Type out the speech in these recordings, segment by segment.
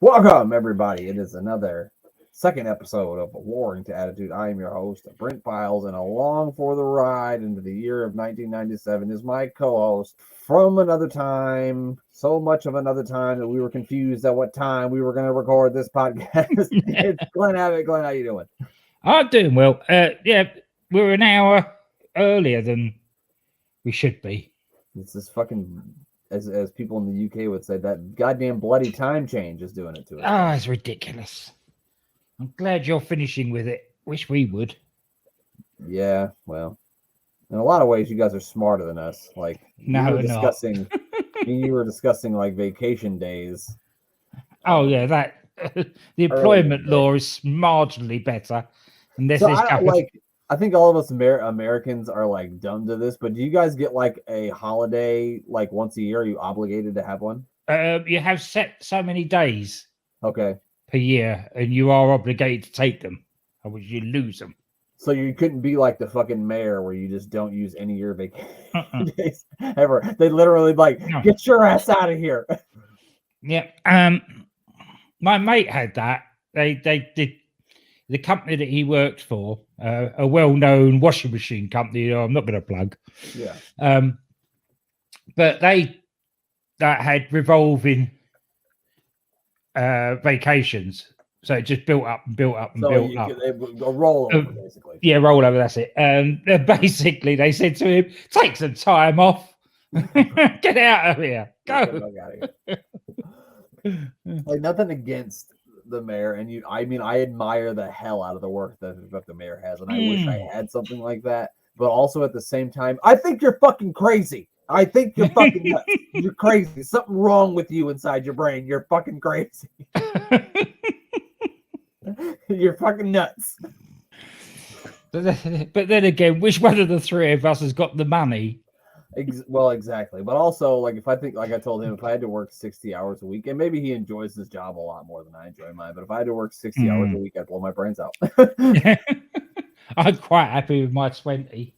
Welcome, everybody. It is another second episode of Warring to Attitude. I am your host, Brent Files, and along for the ride into the year of 1997 is my co-host from another time, so much of another time that we were confused at what time we were going to record this podcast. It's Glenn Abbott. Glenn, how you doing? I'm doing well. We're an hour earlier than we should be. This is fucking, as people in the UK would say, that goddamn bloody time change is doing it to us. Ah, it's ridiculous. I'm glad you're finishing with it. Wish we would. Yeah, well, in a lot of ways, you guys are smarter than us. Like, No, we were we're not. discussing, you were discussing like vacation days. Oh yeah, that the employment law is marginally better. And this So is I think all of us Americans are like dumb to this, but do you guys get like a holiday like once a year? Are you obligated to have one? you have set so many days Okay, per year, and you are obligated to take them, or you lose them. so you couldn't be like the fucking mayor where you just don't use any of your vacation Uh-uh. days ever. They literally like No. get your ass out of here. Yeah. My mate had that. They did. The company that he worked for, a well-known washing machine company, I'm not going to plug. Yeah. But that had revolving vacations, so it just built up and built up and built up. A rollover, basically. Yeah, rollover. That's it. Basically, they said to him, "Take some time off, get out of here, go." Like nothing against the mayor, and I admire the hell out of the work that the mayor has, and I wish I had something like that. But also at the same time, I think you're fucking crazy. I think you're fucking nuts. You're crazy. Something wrong with you inside your brain. You're fucking crazy. You're fucking nuts. But then again, which one of the three of us has got the money? Well, exactly. But also, like, if I think, like I told him, if I had to work 60 hours a week, and maybe he enjoys his job a lot more than I enjoy mine, but if I had to work 60 hours a week, I'd blow my brains out. I'm quite happy with my 20.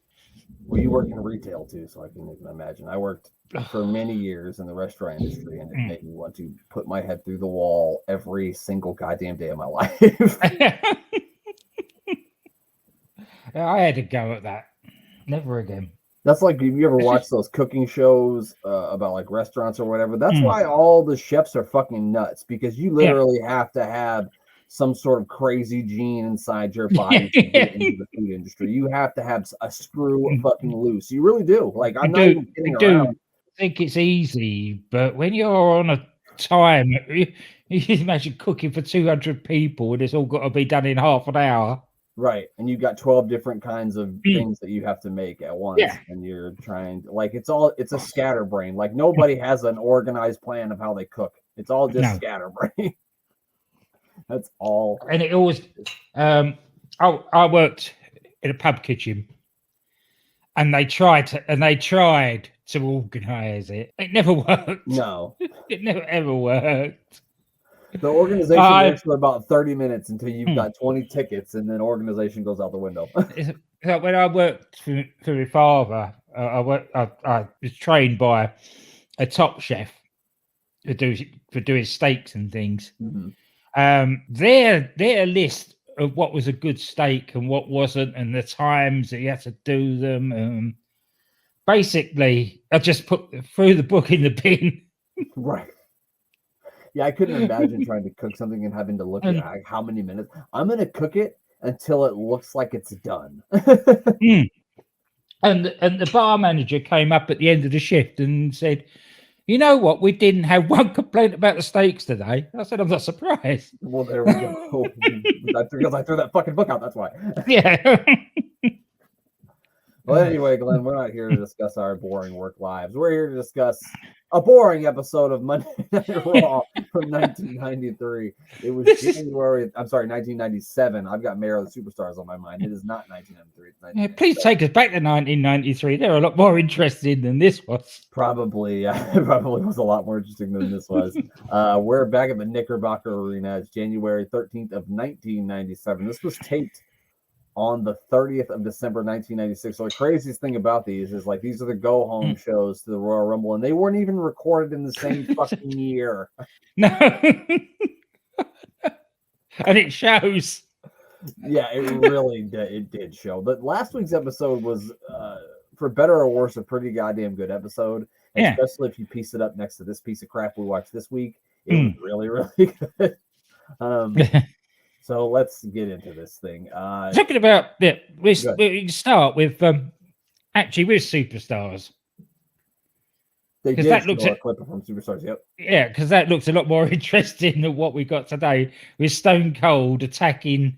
Well, you work in retail too, so I can even imagine. I worked for many years in the restaurant industry, and it made me want to put my head through the wall every single goddamn day of my life. I had to go at that. Never again. That's like, if you ever watch those cooking shows about like restaurants or whatever, that's why all the chefs are fucking nuts, because you literally have to have some sort of crazy gene inside your body to get into the food industry. You have to have a screw fucking loose. You really do. Like, I'm not even kidding around. I think it's easy, but when you're on a time, you imagine cooking for 200 people and it's all got to be done in half an hour. Right, and you've got 12 different kinds of things that you have to make at once, and you're trying to, like, it's a scatterbrain. Like, nobody has an organized plan of how they cook. It's all just scatterbrain. That's all. And it always, I worked in a pub kitchen, and they tried to organize it. It never worked. No, it never ever worked. The organization works for about 30 minutes until you've got 20 tickets, and then organization goes out the window. When I worked for my father, I was trained by a top chef for doing steaks and things. Their list of what was a good steak and what wasn't, and the times that you had to do them. Basically, I just threw the book in the bin. Right. Yeah, I couldn't imagine trying to cook something and having to look at how many minutes. I'm going to cook it until it looks like it's done. And the bar manager came up at the end of the shift and said, "You know what? We didn't have one complaint about the steaks today." I said, "I'm not surprised." Well, there we go. That's because I threw that fucking book out. That's why. Yeah. Well, anyway, Glenn, we're not here to discuss our boring work lives. We're here to discuss a boring episode of Monday Night Raw from 1993. It was January. I'm sorry, 1997. I've got Mayor of the Superstars on my mind. It is not 1993. Please take us back to 1993. They're a lot more interesting than this was. Probably, yeah. It probably was a lot more interesting than this was. We're back at the Knickerbocker Arena. It's January 13th of 1997. This was taped on the 30th of December, 1996. So the craziest thing about these is, like, these are the go-home shows to the Royal Rumble, and they weren't even recorded in the same fucking year. No. And it shows. Yeah, it really did. It did show. But last week's episode was, for better or worse, a pretty goddamn good episode. Yeah. Especially if you piece it up next to this piece of crap we watched this week. It was really, really good. So let's get into this thing. Talking about we can start with actually with Superstars. They did show a clip from Superstars. Yep. Yeah, because that looks a lot more interesting than what we got today, with Stone Cold attacking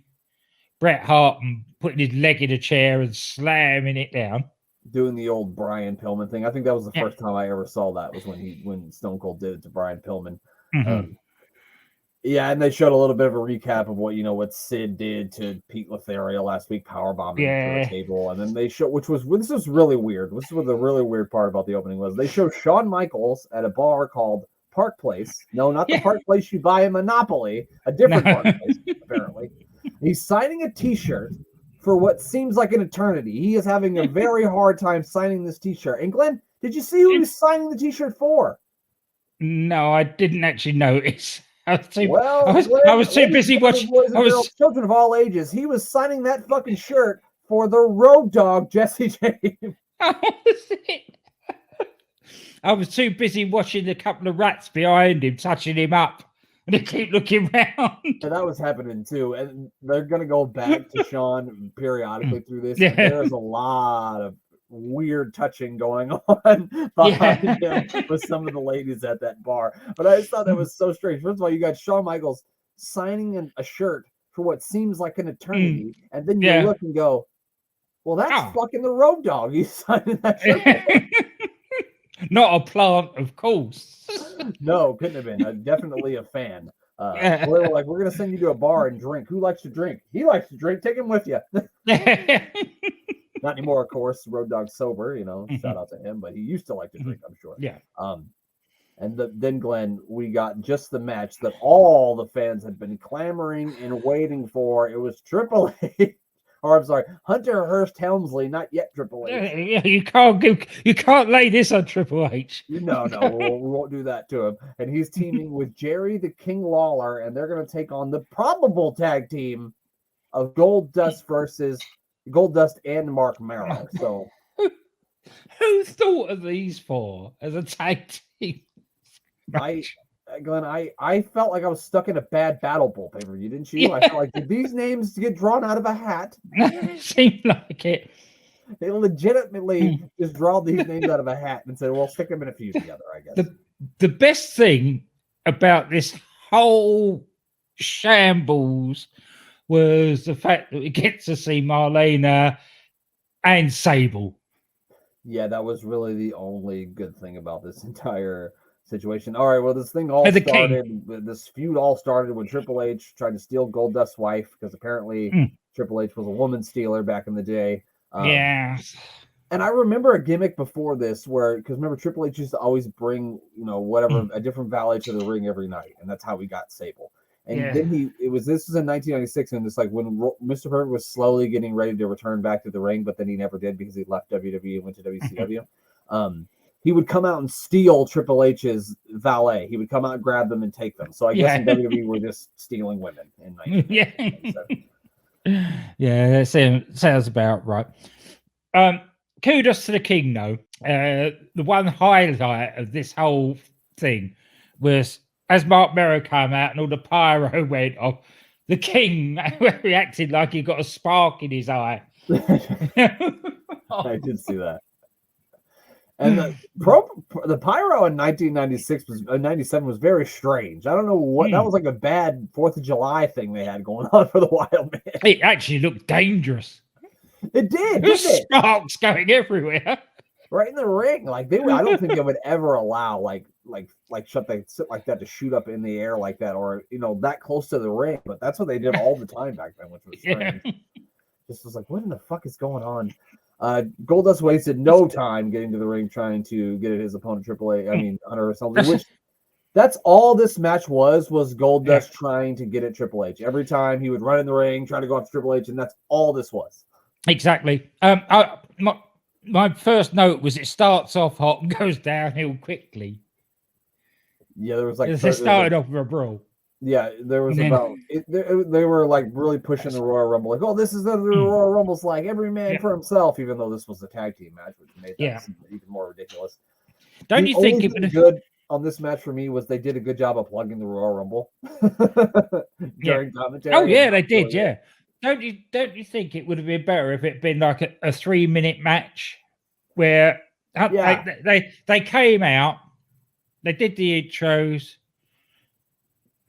Bret Hart and putting his leg in a chair and slamming it down. Doing the old Brian Pillman thing. I think that was the first time I ever saw that, was when Stone Cold did it to Brian Pillman. Yeah, and they showed a little bit of a recap of what Sid did to Pete Lothario last week, powerbombing through a table, and then they showed, this was really weird. This is what the really weird part about the opening was. They showed Shawn Michaels at a bar called Park Place. No, not the Park Place you buy in Monopoly, a different Park Place, apparently. He's signing a T-shirt for what seems like an eternity. He is having a very hard time signing this T-shirt. And Glenn, did you see who he was signing the T-shirt for? No, I didn't actually notice. I was too busy watching. Children of all ages. He was signing that fucking shirt for the Road Dogg, Jesse James. I was too busy watching a couple of rats behind him, touching him up, and they keep looking round. And that was happening too. And they're going to go back to Shawn periodically through this. Yeah. There's a lot of weird touching going on behind him with some of the ladies at that bar. But I just thought that was so strange. First of all, you got Shawn Michaels signing a shirt for what seems like an eternity. And then you look and go, well, that's fucking the Road Dogg. He's signing that shirt. Not a plant, of course. No, couldn't have been. Definitely a fan. They were like, we're going to send you to a bar and drink. Who likes to drink? He likes to drink. Take him with you. Not anymore, of course. Road Dogg's sober, shout out to him, but he used to like to drink, I'm sure. Yeah. And then, Glenn, we got just the match that all the fans had been clamoring and waiting for. It was Triple H. Or I'm sorry, Hunter Hearst Helmsley, not yet Triple H. Yeah, you can't lay this on Triple H. No, we won't do that to him. And he's teaming with Jerry the King Lawler, and they're going to take on the probable tag team of Goldust and Mark Merrow. So, who thought of these four as a tag team? Glenn, I felt like I was stuck in a bad Battle Bowl pay-per-view, didn't you? Yeah. I felt like, did these names get drawn out of a hat? Seemed like it. They legitimately just draw these names out of a hat and said, well, stick them in a feud together, I guess. The best thing about this whole shambles was the fact that we get to see Marlena and Sable. Yeah, that was really the only good thing about this entire situation. All right, well, this thing all started. This feud all started when Triple H tried to steal Goldust's wife, because apparently Triple H was a woman stealer back in the day. Yeah. And I remember a gimmick before this because remember, Triple H used to always bring, a different valet to the ring every night, and that's how he got Sable. And then this was in 1996, and it's like when Mr. Perfect was slowly getting ready to return back to the ring, but then he never did because he left WWE and went to WCW. He would come out and steal Triple H's valet. He would come out and grab them and take them. So I guess in WWE we're just stealing women in 1997. Yeah, that sounds about right. Kudos to the King, though. The one highlight of this whole thing was, as Mark Merrow came out and all the pyro went off, the King reacted like he got a spark in his eye. I did see that. And the pyro in 97 was very strange. I don't know what that was, like a bad 4th of July thing they had going on for the Wild Man. It actually looked dangerous. It did. There's sparks going everywhere. Right in the ring. I don't think they would ever allow something like that to shoot up in the air like that, or that close to the ring. But that's what they did all the time back then, which was strange. Just was like, what in the fuck is going on? Goldust wasted no time getting to the ring trying to get at his opponent Hunter or something. Which that's all this match was Goldust trying to get at Triple H. Every time he would run in the ring, try to go after Triple H, and that's all this was. Exactly. My first note was it starts off hot and goes downhill quickly. Yeah, there was it started off with a brawl. Yeah, there was And about they were like really pushing the Royal Rumble, like, oh, this is what the Royal Rumble's like, every man Yeah. for himself, even though this was a tag team match, which made that even more ridiculous. Don't The you think only it thing would? good on this match for me was they did a good job of plugging the Royal Rumble during commentary. Oh yeah, they doing did. Yeah. Don't you think it would have been better if it'd been like a 3-minute match where Yeah. they came out, they did the intros.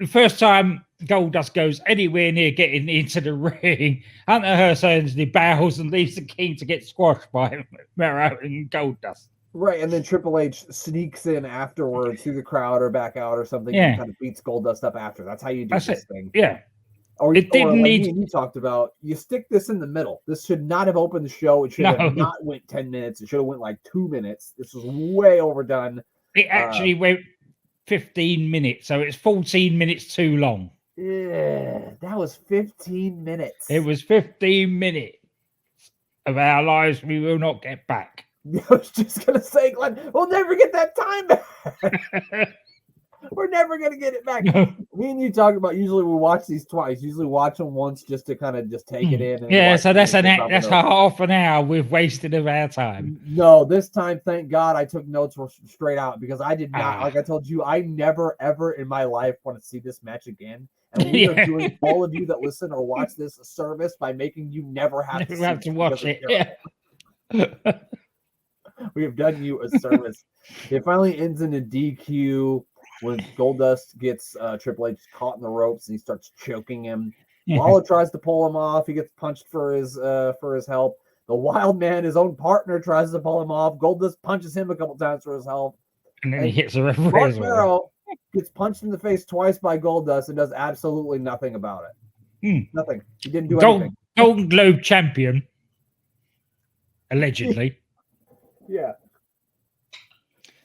The first time Goldust goes anywhere near getting into the ring, Hunter Hearst Helmsley bows and leaves the King to get squashed by Mero and Goldust. Right, and then Triple H sneaks in afterwards through the crowd or back out or something and kind of beats Goldust up after. That's how you do this thing. Yeah. Or It didn't like need... me and you talked about, you stick this in the middle. This should not have opened the show. It should have not went 10 minutes. It should have went like 2 minutes. This was way overdone. It actually went 15 minutes, so it's 14 minutes too long. Yeah, that was 15 minutes. It was 15 minutes of our lives we will not get back. I was just going to say, Glenn, we'll never get that time back. We're never going to get it back. Me and you talk about, usually we watch these twice. Usually watch them once just to kind of just take it in. And so that's half an hour we've wasted of our time. No, this time, thank God, I took notes straight out because I did not, like I told you, I never, ever in my life want to see this match again. And we are doing all of you that listen or watch this a service by making you never have to watch it. Yeah. We have done you a service. It finally ends in a DQ when Goldust gets Triple H caught in the ropes and he starts choking him. Lawler tries to pull him off. He gets punched for his help. The Wild Man, his own partner, tries to pull him off. Goldust punches him a couple times for his help. And then he hits the referee as well. Mero gets punched in the face twice by Goldust and does absolutely nothing about it. Nothing. He didn't do anything. Golden Globe champion, allegedly. Yeah.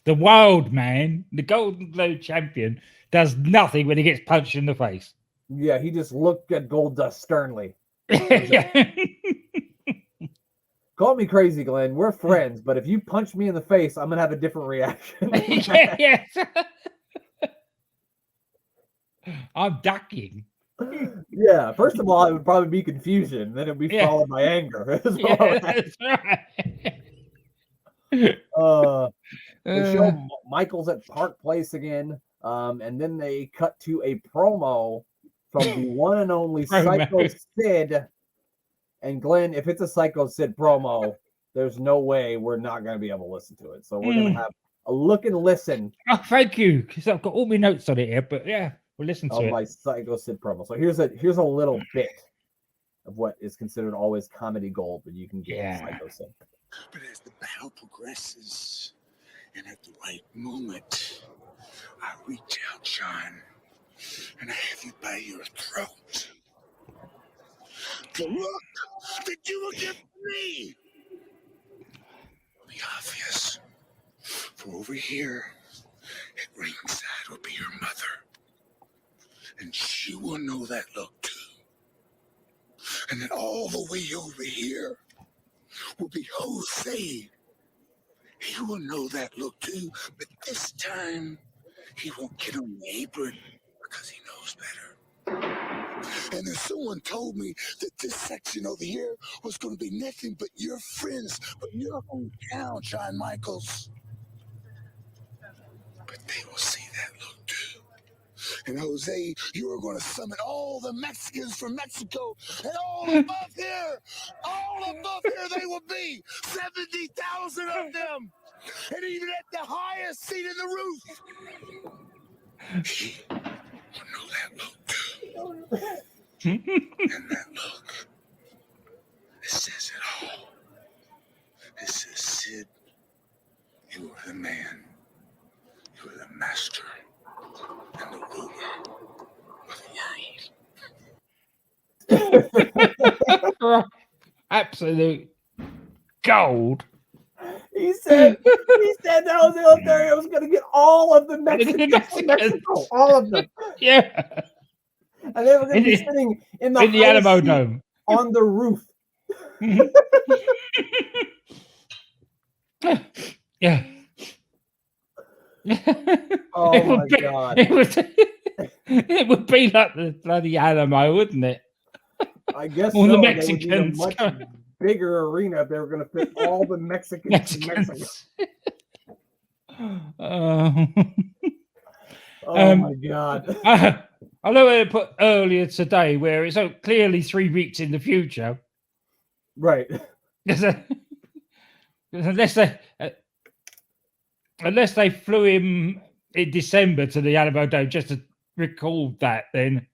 The Wild Man, the Golden Globe champion, does nothing when he gets punched in the face. Yeah, he just looked at Goldust sternly. Call me crazy, Glenn. We're friends, but if you punch me in the face, I'm going to have a different reaction. Yes. I'm ducking. Yeah, first of all, it would probably be confusion. Then it would be followed by anger. That's right. They show Michael's at Park Place again, and then they cut to a promo from the one and only Psycho Sid. And Glenn, if it's a Psycho Sid promo, there's no way we're not going to be able to listen to it. So we're going to have a look and listen. Oh, thank you, because I've got all my notes on it here. But yeah, we'll listen to it. My Psycho Sid promo. So here's a little bit of what is considered always comedy gold, but you can get Psycho Sid. But as the battle progresses, and at the right moment, I reach out, Sean, and I have you by your throat. The look that you will give me will be obvious. For over here, at ringside, will be your mother. And she will know that look too. And then all the way over here will be Jose. He will know that look too, but this time he won't get on the apron because he knows better. And then someone told me that this section over here was going to be nothing but your friends, but your hometown, Shawn Michaels. But they will see that look too. And Jose, you are going to summon all the Mexicans from Mexico, and all above here they will be 70,000 of them. And even at the highest seat in the roof, he will know that look too. And that look, it says it all. It says, Sid, you are the man, you are the master, and the ruler of the world. Absolute gold. He said that Jose Lothario was going to get all of the Mexicans from Mexico, all of them. Yeah. And they were going to be sitting in the Alamo Dome on the roof. Yeah. Oh my God. It would be like the bloody Alamo, wouldn't it? I guess All so. the They would need a Mexicans much going- bigger arena if they were going to fit all the Mexicans in Mexico. Mexicans. Uh, Oh my God. I know they put earlier today where it's clearly 3 weeks in the future. Right. Unless they flew him in December to the Alamo Dome just to record that, then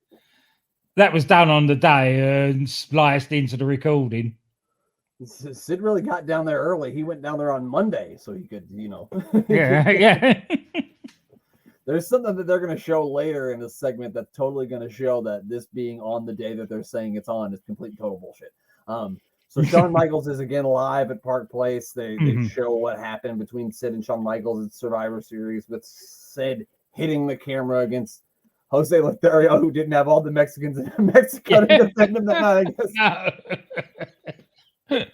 that was done on the day and spliced into the recording. Sid really got down there early. He went down there on Monday so he could, Yeah. There's something that they're going to show later in this segment that's totally going to show that this being on the day that they're saying it's on is complete total bullshit. So Shawn Michaels is again live at Park Place. They show what happened between Sid and Shawn Michaels at Survivor Series, with Sid hitting the camera against Jose Lothario, who didn't have all the Mexicans in Mexico to defend him that night, I guess.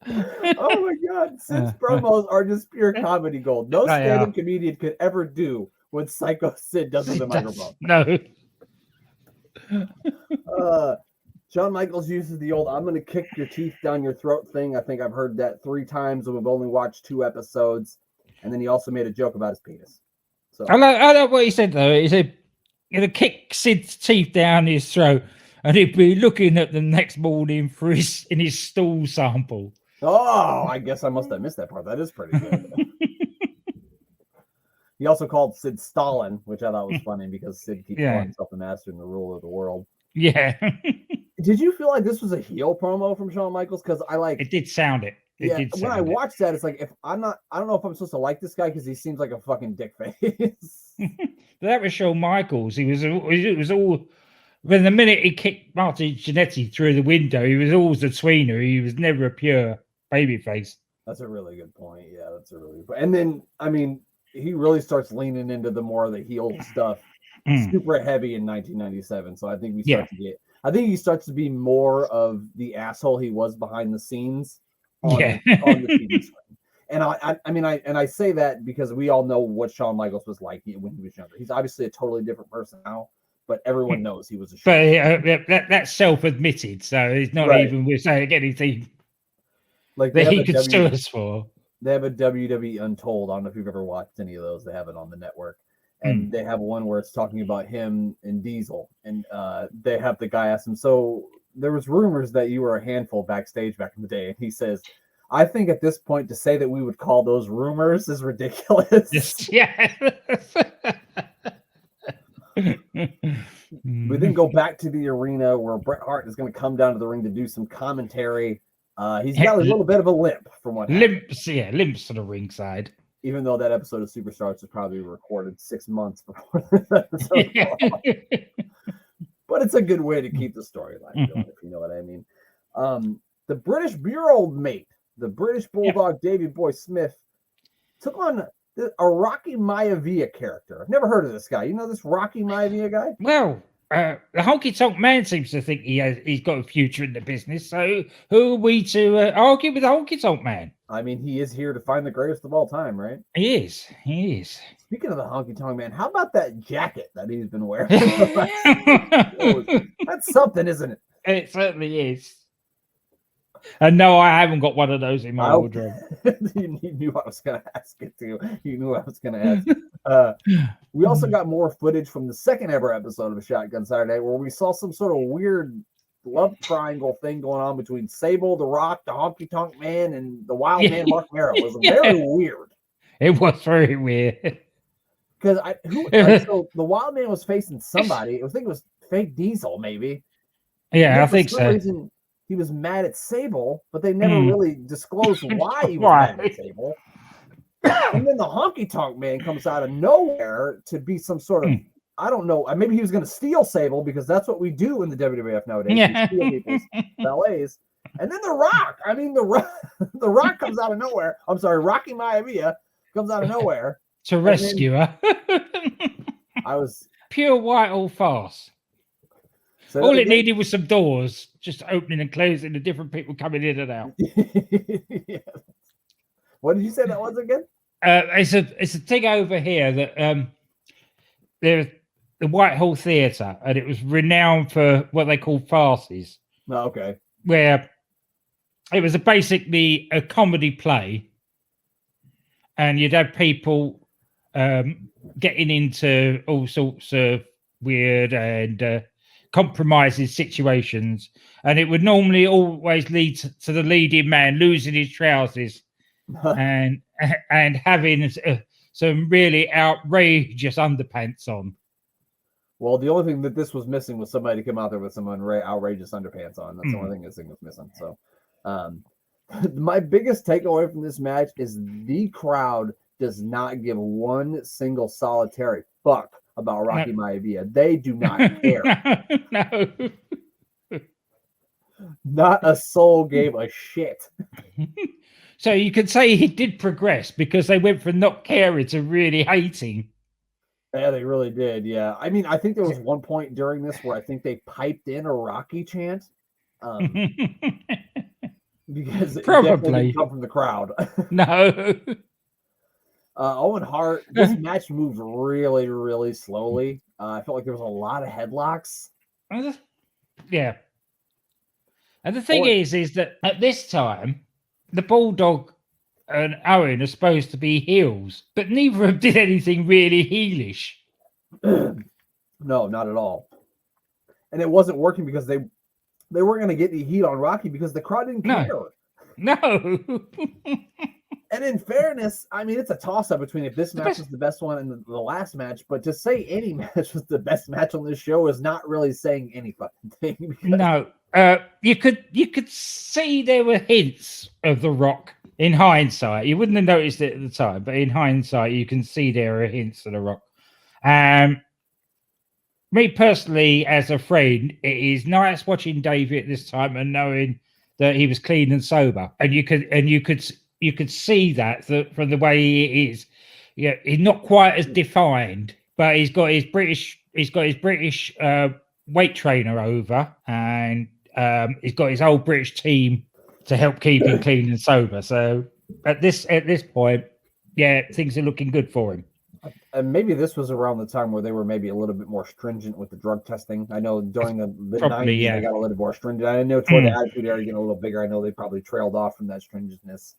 Oh my God. Sid's promos are just pure comedy gold. No stand-up comedian could ever do what Psycho Sid does with the microphone. No. Shawn Michaels uses the old "I'm going to kick your teeth down your throat" thing. I think I've heard that 3 times, and we've only watched 2 episodes. And then he also made a joke about his penis. So I like what he said, though. He said, "Gonna kick Sid's teeth down his throat, and he'd be looking at them next morning for in his stool sample." Oh, I guess I must have missed that part. That is pretty good. He also called Sid Stalin, which I thought was funny because Sid keeps calling himself the master and the ruler of the world. Yeah. Did you feel like this was a heel promo from Shawn Michaels? Because it did sound it. When I watched that, it's like, if I don't know if I'm supposed to like this guy because he seems like a fucking dick face. That was Shawn Michaels. It was all when the minute he kicked Marty Jannetty through the window, he was always a tweener. He was never a pure baby face. That's a really good point. Yeah, that's a really good point. And then, I mean, he really starts leaning into the more of the heel stuff super heavy in 1997. So I think we start to get, I think he starts to be more of the asshole he was behind the scenes on the TV screen. And I say that because we all know what Shawn Michaels was like when he was younger. He's obviously a totally different person now, but everyone knows he was a shit. But that's self-admitted, so it's not even we're saying anything like that he could sue us for. They have a WWE Untold. I don't know if you've ever watched any of those. They have it on the network. And they have one where it's talking about him and Diesel. And they have the guy ask him, so there was rumors that you were a handful backstage back in the day. And he says, I think at this point to say that we would call those rumors is ridiculous. Yeah. We then go back to the arena where Bret Hart is going to come down to the ring to do some commentary. He's got a little bit of a limp from what limps to the ringside. Even though that episode of Superstars was probably recorded 6 months before that episode. But it's a good way to keep the storyline going, if you know what I mean. The British bureau mate, the British Bulldog Davey Boy Smith, took on a Rocky Maivia character. I've never heard of this guy. You know this Rocky Maivia guy? Well, the honky tonk man seems to think he's got a future in the business. So who are we to argue with the honky tonk man? I mean, he is here to find the greatest of all time, right? He is. Speaking of the honky tonk man, how about that jacket that he's been wearing? That's something, isn't it? It certainly is. And no, I haven't got one of those in my wardrobe. You knew I was going to ask it too. You knew I was going to ask. We also got more footage from the second ever episode of Shotgun Saturday where we saw some sort of weird love triangle thing going on between Sable, The Rock, the Honky Tonk Man, and the Wild Man Mark Merrill. It was very weird. It was very weird. Because so the Wild Man was facing somebody. I think it was fake Diesel, maybe. Yeah, I think so. Reason, he was mad at Sable, but they never really disclosed why he was mad at Sable. And then the Honky Tonk Man comes out of nowhere to be some sort of, I don't know, maybe he was going to steal Sable because that's what we do in the WWF nowadays. Yeah. We steal people's ballets. And then The Rock, the Rock comes out of nowhere. I'm sorry, Rocky Maivia comes out of nowhere. To rescue her. I was pure white all farce. So all it needed was some doors, just opening and closing, and different people coming in and out. Yeah. What did you say that was again? It's a thing over here that the Whitehall Theatre, and it was renowned for what they call farces. Oh, okay. Where it was basically a comedy play, and you'd have people getting into all sorts of weird and compromising situations, and it would normally always lead to the leading man losing his trousers and having some really outrageous underpants on. Well, the only thing that this was missing was somebody to come out there with some outrageous underpants on. That's the only thing this thing was missing. So, my biggest takeaway from this match is the crowd does not give one single solitary fuck about Rocky Maivia. They do not care. No. Not a soul gave a shit. So you could say he did progress because they went from not caring to really hating. Yeah, they really did. Yeah. I mean, I think there was one point during this where I think they piped in a Rocky chant. Because it definitely didn't come from the crowd. No. Owen Hart, this match moved really, really slowly. I felt like there was a lot of headlocks. Yeah. And the thing is that at this time, the Bulldog and Owen are supposed to be heels, but neither of them did anything really heelish. No, not at all. And it wasn't working because they weren't going to get any heat on Rocky because the crowd didn't care. No. And in fairness, I mean, it's a toss-up between if this match was the best one and the last match, but to say any match was the best match on this show is not really saying any fucking thing. No. You could see there were hints of The Rock in hindsight. You wouldn't have noticed it at the time, but in hindsight, you can see there are hints of The Rock. Me personally, as a friend, it is nice watching Davey at this time and knowing that he was clean and sober, and you could see that from the way he is. Yeah, he's not quite as defined, but he's got his British weight trainer over, and he's got his whole British team to help keep him clean and sober. So at this point, yeah, things are looking good for him. And maybe this was around the time where they were maybe a little bit more stringent with the drug testing. I know during the 90s, they got a little more stringent. I know toward the Attitude Era getting a little bigger. I know they probably trailed off from that stringentness.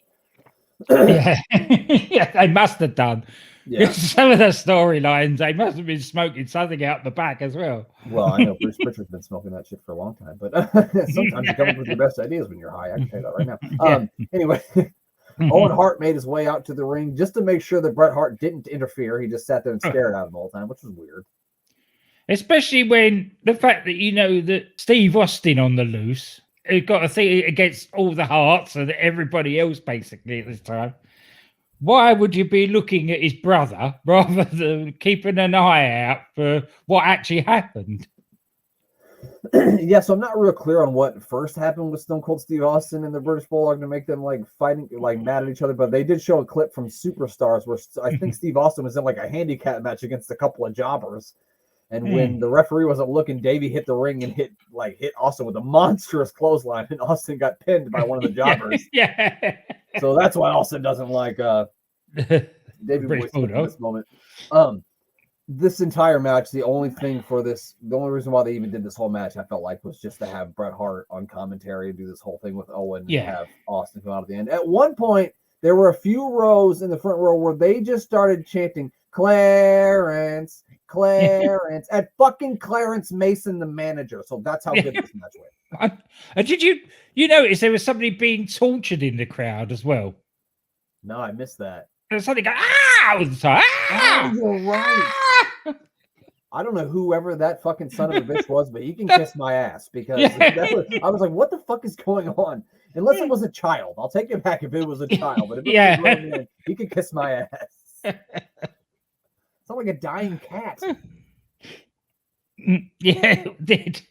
Yeah, yeah, they must have done. Yeah. Some of the storylines, they must have been smoking something out the back as well. Well, I know Bruce Pritchard's been smoking that shit for a long time, but sometimes you come up with your best ideas when you're high. I can tell you that right now. Anyway, Owen Hart made his way out to the ring just to make sure that Bret Hart didn't interfere. He just sat there and stared at him all the time, which was weird. Especially when the fact that that Steve Austin on the loose, who got a thing against all the Harts and everybody else basically at this time. Why would you be looking at his brother rather than keeping an eye out for what actually happened? Yeah, so I'm not real clear on what first happened with Stone Cold Steve Austin and the British Bulldog to make them fighting mad at each other, but they did show a clip from Superstars where I think Steve Austin was in a handicap match against a couple of jobbers. And when the referee wasn't looking, Davey hit the ring and hit Austin with a monstrous clothesline, and Austin got pinned by one of the jobbers. Yeah. So that's why Austin doesn't like Davey Boy in this moment. This entire match, the only reason why they even did this whole match, I felt like, was just to have Bret Hart on commentary and do this whole thing with Owen and have Austin come out at the end. At one point, there were a few rows in the front row where they just started chanting Clarence, Clarence, and fucking Clarence Mason, the manager. So that's how good this match went. Did you notice there was somebody being tortured in the crowd as well? No, I missed that. There's something going, all the time. Oh, you're right. I don't know whoever that fucking son of a bitch was, but he can kiss my ass because I was like, what the fuck is going on? Unless it was a child. I'll take it back if it was a child. But if it was a grown man, he can kiss my ass. Sound like a dying cat. Yeah, it did.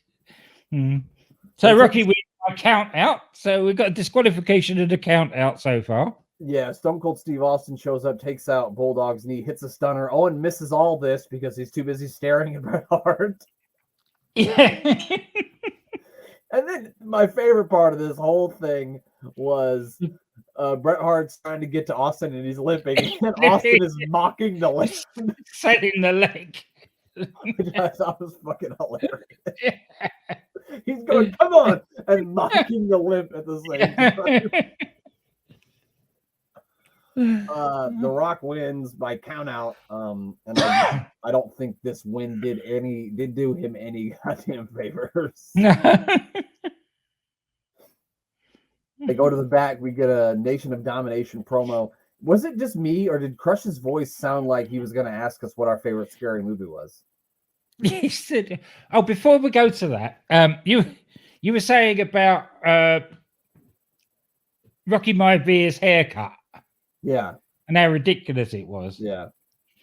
So, Rocky, we got a count out. So, we've got a disqualification and a count out so far. Yeah, Stone Cold Steve Austin shows up, takes out Bulldog's knee, hits a stunner. Owen misses all this because he's too busy staring at Bret Hart. Yeah. And then my favorite part of this whole thing was Bret Hart's trying to get to Austin and he's limping. And Austin is mocking the leg. Setting the leg. Which I thought was fucking hilarious. He's going, come on, and mocking the limp at the same time. The Rock wins by count out. And I don't think this win did do him any goddamn favors. They go to the back. We get a Nation of Domination promo. Was it just me, or did Crush's voice sound like he was going to ask us what our favorite scary movie was? He said, "Oh, before we go to that, you were saying about Rocky Maivia's haircut, Yeah, and how ridiculous it was." yeah.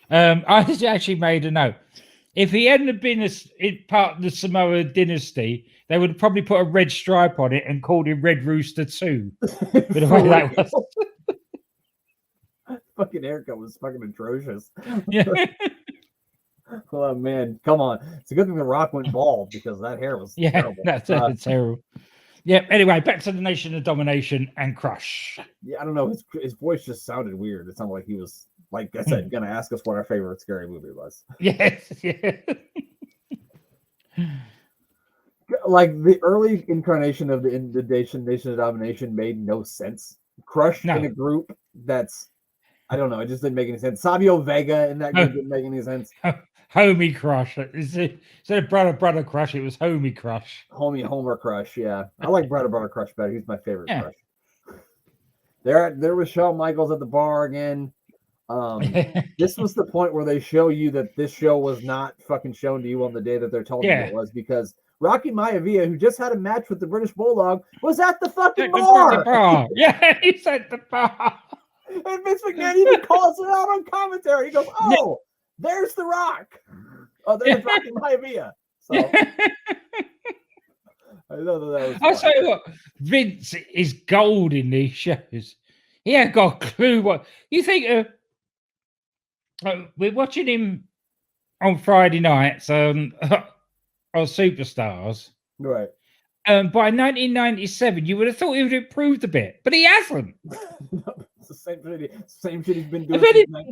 I actually made a note. If he hadn't been part of the Samoa dynasty, they would have probably put a red stripe on it and called him Red Rooster 2. But the way that was. Fucking haircut was fucking atrocious. Yeah. Oh man, come on! It's a good thing The Rock went bald because that hair was terrible. That's terrible. Yeah. Anyway, back to the Nation of Domination and Crush. Yeah, I don't know. His voice just sounded weird. It sounded like he was, like I said, going to ask us what our favorite scary movie was. Yes. Yeah. Like the early incarnation of the Nation of Domination made no sense. Crush in a group that's, I don't know, it just didn't make any sense. Sabio Vega in that group didn't make any sense. Homie Crush. Instead of Brother Crush, it was Homie Crush. Homer Crush, yeah. I like Brother Crush better. He's my favorite Crush. There was Shawn Michaels at the bar again. This was the point where they show you that this show was not fucking shown to you on the day that they're telling you it was, because Rocky Maivia, who just had a match with the British Bulldog, was at the fucking bar. Yeah, he's at the bar. And Vince McMahon even calls it out on commentary. He goes, "Oh, there's The Rock. Oh, there's Rocky Maivia." So I know that was. I'll tell you what, Vince is gold in these shows. He ain't got a clue what you think. We're watching him on Friday nights on Superstars. Right. By 1997, you would have thought he would have improved a bit, but he hasn't. It's the same shit he's been doing.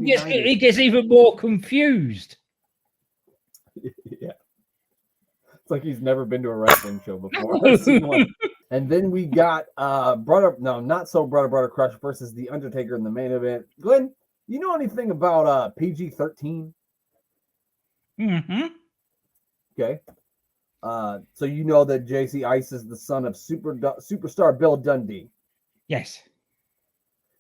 He gets even more confused. Yeah. It's like he's never been to a wrestling show before. And then we got not so brother Crush versus The Undertaker in the main event. Glenn, you know anything about PG-13? Mm-hmm. Okay. So you know that JC Ice is the son of superstar Bill Dundee. Yes.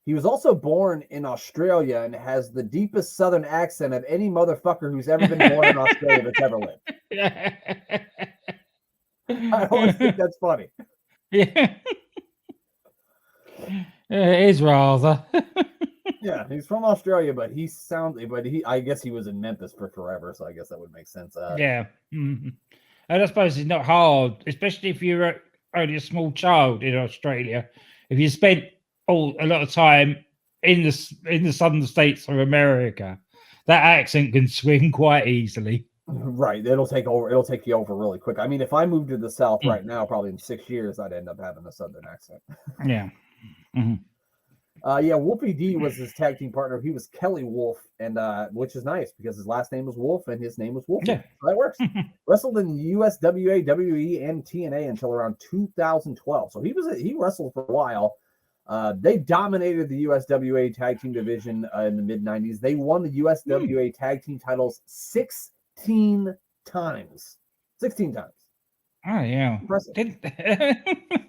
He was also born in Australia and has the deepest southern accent of any motherfucker who's ever been born in Australia that's ever lived. I always think that's funny. Yeah. It is rather. Yeah, he's from Australia, but I guess he was in Memphis for forever, so I guess that would make sense. Yeah. Mm-hmm. And I suppose it's not hard, especially if you're only a small child in Australia. If you spent a lot of time in the southern states of America, that accent can swing quite easily. Right, it'll take you over really quick. I mean, if I moved to the South right now, probably in 6 years, I'd end up having a southern accent. Yeah. Mm-hmm. Wolfie D was his tag team partner. He was Kelly Wolf, and which is nice because his last name was Wolf and his name was Wolfie. Yeah. So that works. Wrestled in USWA, WWE, and TNA until around 2012. So he wrestled for a while. They dominated the USWA tag team division in the mid 90s. They won the USWA tag team titles 16 times. 16 times. Oh yeah. Impressive.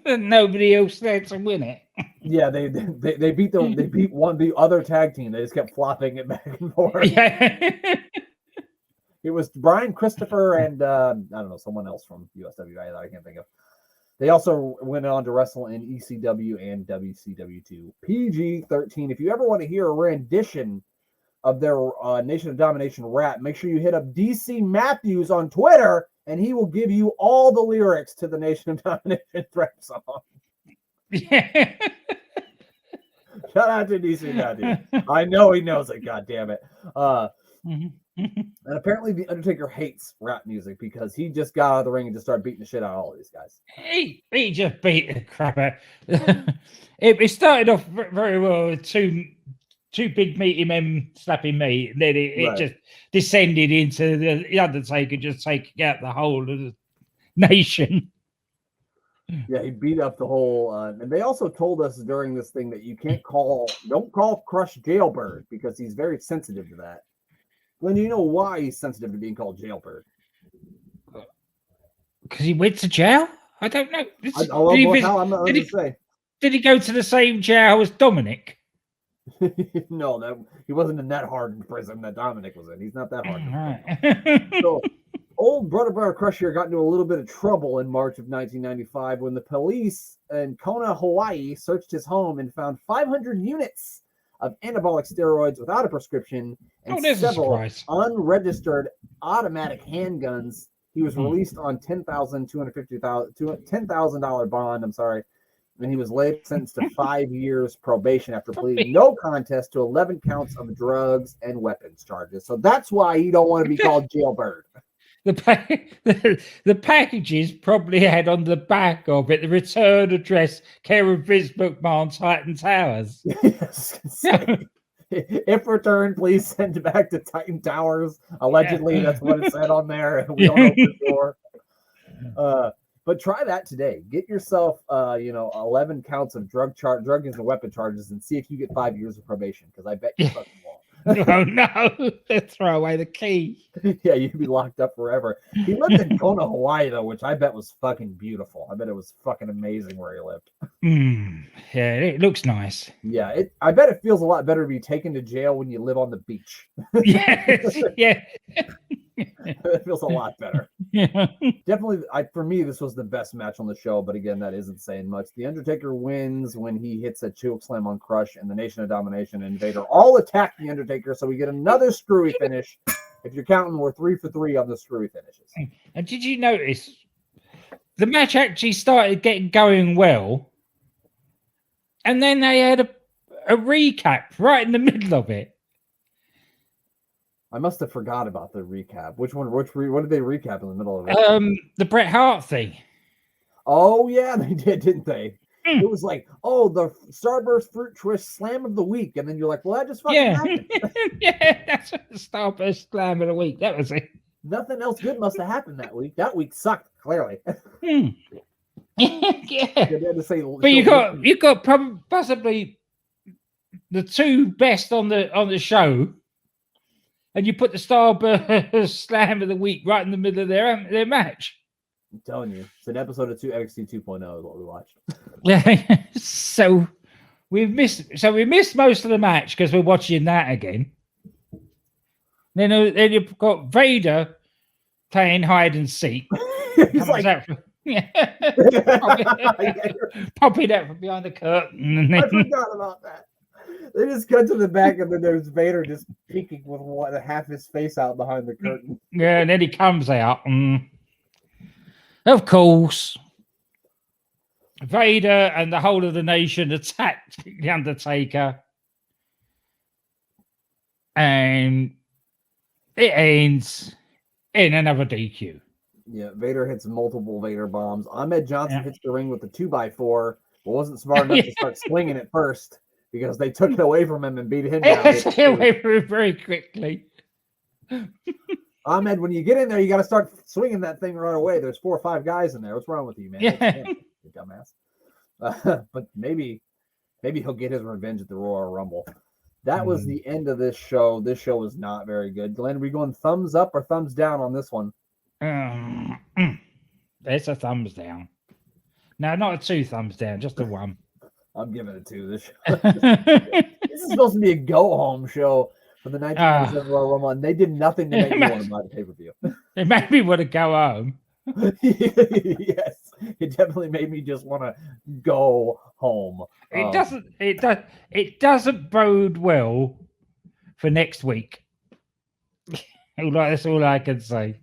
Nobody else there to win it. Yeah, they beat the other tag team. They just kept flopping it back and forth. Yeah. It was Brian Christopher and I don't know, someone else from USWA that I can't think of. They also went on to wrestle in ECW and WCW2. PG-13. If you ever want to hear a rendition of their Nation of Domination rap, make sure you hit up DC Matthews on Twitter, and he will give you all the lyrics to the Nation of Domination rap song. Yeah. Shout out to DC Matthews. I know he knows it, God damn it. And apparently the Undertaker hates rap music because he just got out of the ring and just started beating the shit out of all of these guys. He just beat the crap out. It started off very well with two two big meaty men slapping meat, and then it Right. just descended into the Undertaker just taking out the whole of the nation. Yeah, he beat up the whole. And they also told us during this thing that you don't call Crush Jailbird because he's very sensitive to that. Glenn, do you know why he's sensitive to being called Jailbird? Because he went to jail? I don't know. Did he go to the same jail as Dominic? No, he wasn't in that hard prison that Dominic was in. He's not that hard. Right. So, old Brother Crush here got into a little bit of trouble in March of 1995 when the police in Kona, Hawaii searched his home and found 500 units of anabolic steroids without a prescription and several unregistered automatic handguns. He was released on $10,000 bond. And he was later sentenced to 5 years probation after pleading no contest to 11 counts of drugs and weapons charges. So that's why you don't want to be called Jailbird. The packages probably had on the back of it the return address, care of Vince McMahon's Titan Towers. Yes. If returned, please send it back to Titan Towers. Allegedly, that's what it said on there, and we don't know for sure. But try that today. Get yourself, 11 counts of drug and weapon charges, and see if you get 5 years of probation. Because I bet you fucking won't. Oh no! Throw away the key. Yeah, you'd be locked up forever. He lived in Kona, Hawaii, though, which I bet was fucking beautiful. I bet it was fucking amazing where he lived. Yeah, it looks nice. Yeah, I bet it feels a lot better to be taken to jail when you live on the beach. Yes, yeah. It feels a lot better. Yeah. Definitely, for me, this was the best match on the show, but again, that isn't saying much. The Undertaker wins when he hits a choke slam on Crush, and the Nation of Domination and Vader all attack the Undertaker, so we get another screwy finish. If you're counting, we're 3 for 3 on the screwy finishes. And did you notice the match actually started getting going well, and then they had a recap right in the middle of it? I must have forgot about the recap. What did they recap in the middle of it? The Bret Hart thing. Oh yeah, they did, didn't they? It was like, the Starburst Fruit Twist Slam of the Week, and then you're like, well, that just fucking happened. Yeah, that's the Starburst Slam of the Week. That was it. Nothing else good must have happened that week. That week sucked, clearly. Yeah. But you got possibly the two best on the show. And you put the Starburst Slam of the Week right in the middle of their match. I'm telling you, it's an episode of NXT 2.0 is what we watched. Yeah, so we missed most of the match because we're watching that again. Then you've got Vader playing hide and seek. He's like, popping out from behind the curtain. I forgot about that. They just cut to the back, and then there's Vader just peeking with half his face out behind the curtain. Yeah, and then he comes out. Of course, Vader and the whole of the nation attacked the Undertaker. And it ends in another DQ. Yeah, Vader hits multiple Vader bombs. Ahmed Johnson hits the ring with the 2x4, but wasn't smart enough to start swinging it first. Because they took it away from him and beat him down. Away from him very quickly. Ahmed, when you get in there, you got to start swinging that thing right away. There's 4 or 5 guys in there. What's wrong with you, man? Yeah. You dumbass. But maybe he'll get his revenge at the Royal Rumble. That was the end of this show. This show was not very good. Glenn, are we going thumbs up or thumbs down on this one? It's a thumbs down. No, not a 2 thumbs down, just a 1. I'm giving it 2. This is supposed to be a go-home show for the 1997 Royal Rumble, and they did nothing to make me want to buy the pay-per-view. It made me want to go home. Yes, it definitely made me just want to go home. It doesn't bode well for next week. That's all I can say.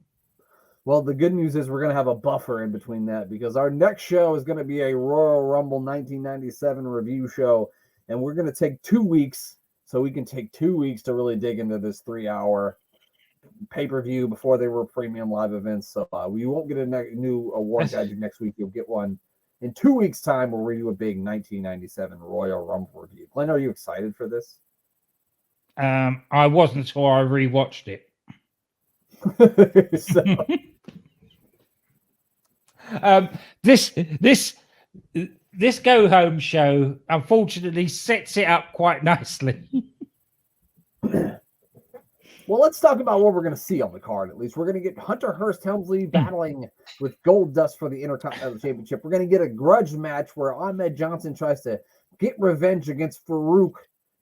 Well, the good news is we're going to have a buffer in between that because our next show is going to be a Royal Rumble 1997 review show, and we're going to take 2 weeks so we can take 2 weeks to really dig into this 3-hour pay-per-view before they were premium live events. So we won't get a new award guide next week. You'll get one in 2 weeks' time. We'll review a big 1997 Royal Rumble review. Glenn, are you excited for this? I wasn't until I rewatched it. So, This go home show unfortunately sets it up quite nicely. well, let's talk about what we're going to see on the card. At least we're going to get Hunter Hearst Helmsley battling with Gold Dust for the Intercontinental Championship. We're going to get a grudge match where Ahmed Johnson tries to get revenge against Farouk.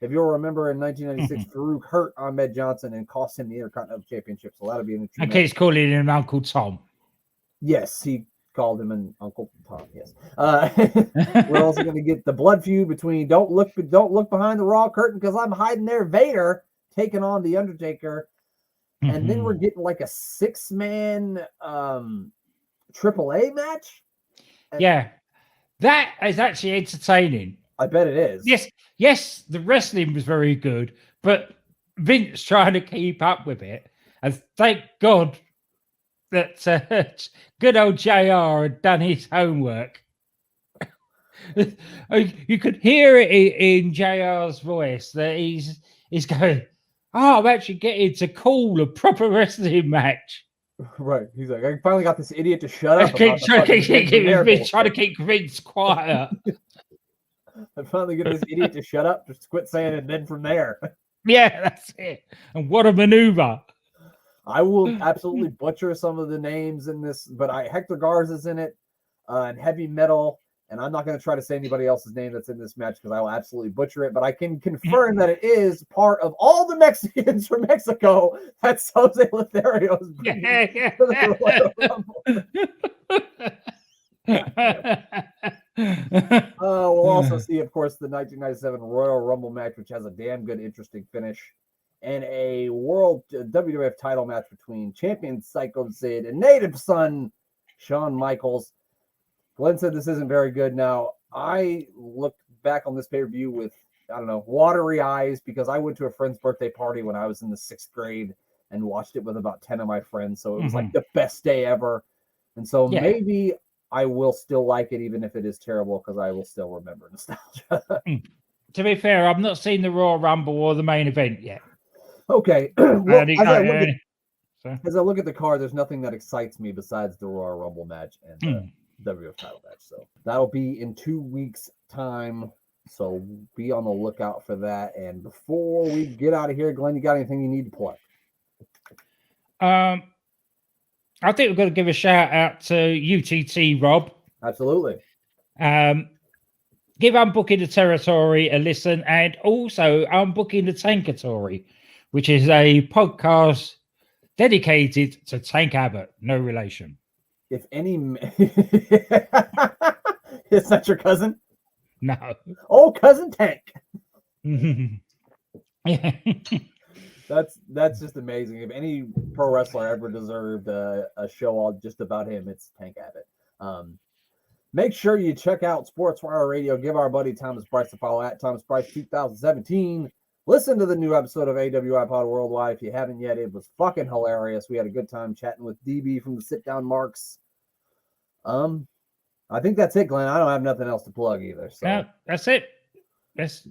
If you'll remember, in 1996, Farouk hurt Ahmed Johnson and cost him the Intercontinental Championship. So that'll be an interesting. Okay, he's calling him Uncle Tom. Yes, he called him an Uncle Tom. Yes. We're also going to get the blood feud between Don't Look Behind the Raw Curtain because I'm hiding there. Vader taking on the Undertaker, and then we're getting like a 6-man AAA match. Yeah, that is actually entertaining. I bet it is. Yes, the wrestling was very good, but Vince trying to keep up with it, and thank God that good old JR had done his homework. You could hear it in JR's voice that he's going, "Oh, I'm actually getting to call a proper wrestling match." Right. He's like, I finally got this idiot to shut up. Trying to keep Vince quiet. I finally get this idiot to shut up, just quit saying it, and then from there. Yeah, that's it. And what a maneuver. I will absolutely butcher some of the names in this, but Hector Garza's in it, and Heavy Metal, and I'm not going to try to say anybody else's name that's in this match because I will absolutely butcher it, but I can confirm that it is part of all the Mexicans from Mexico that Jose Lothario is bringing to the Royal Rumble. We'll also see, of course, the 1997 Royal Rumble match, which has a damn good, interesting finish, and a World WWF title match between champion Psycho Sid and native son Shawn Michaels. Glenn said this isn't very good. Now, I looked back on this pay-per-view with, I don't know, watery eyes because I went to a friend's birthday party when I was in the 6th grade and watched it with about 10 of my friends. So it was like the best day ever. And so maybe I will still like it, even if it is terrible, because I will still remember nostalgia. To be fair, I've not seen the Royal Rumble or the main event yet. Okay. Well, as I look at the card, there's nothing that excites me besides the Royal Rumble match and the WWF title match. So that'll be in 2 weeks' time. So be on the lookout for that. And before we get out of here, Glenn, you got anything you need to plug? I think we've got to give a shout out to UTT Rob. Absolutely. Give Unbooking the Territory a listen, and also Unbooking the Tankatory, which is a podcast dedicated to Tank Abbott, no relation. If any, it's not your cousin? No. Oh, cousin Tank. Yeah. That's just amazing. If any pro wrestler ever deserved a show all just about him, it's Tank Abbott. Make sure you check out SportsWire Radio. Give our buddy Thomas Price a follow at Thomas Price 2017. Listen to the new episode of AWI Pod Worldwide if you haven't yet. It was fucking hilarious. We had a good time chatting with DB from the Sit Down Marks. I think that's it, Glenn. I don't have nothing else to plug either. So no, that's it. That's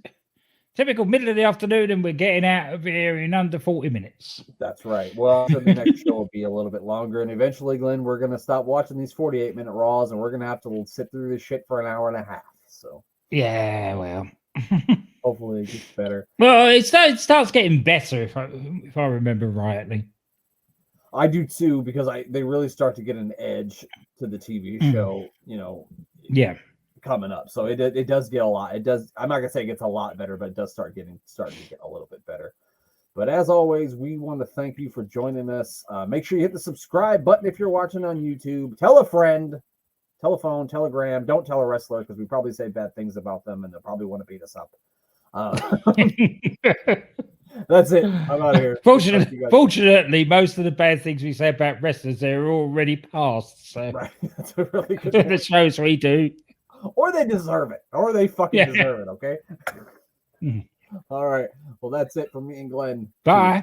typical middle of the afternoon, and we're getting out of here in under 40 minutes. That's right. Well, so the next show will be a little bit longer, and eventually, Glenn, we're going to stop watching these 48-minute Raws, and we're going to have to sit through this shit for an hour and a half. So yeah, well, hopefully it gets better. Well, it starts getting better if I remember rightly. I do too, because they really start to get an edge to the TV show, coming up. So it does get a lot. It does. I'm not gonna say it gets a lot better, but it does starting to get a little bit better. But as always, we want to thank you for joining us. Make sure you hit the subscribe button if you're watching on YouTube. Tell a friend, telephone, telegram. Don't tell a wrestler because we probably say bad things about them and they'll probably want to beat us up. That's it. I'm out of here. Fortunately, most of the bad things we say about wrestlers they're already past. So right. That's a really good the shows we do. Or they deserve it. Or they fucking deserve it, okay? All right. Well, that's it from me and Glenn. Bye.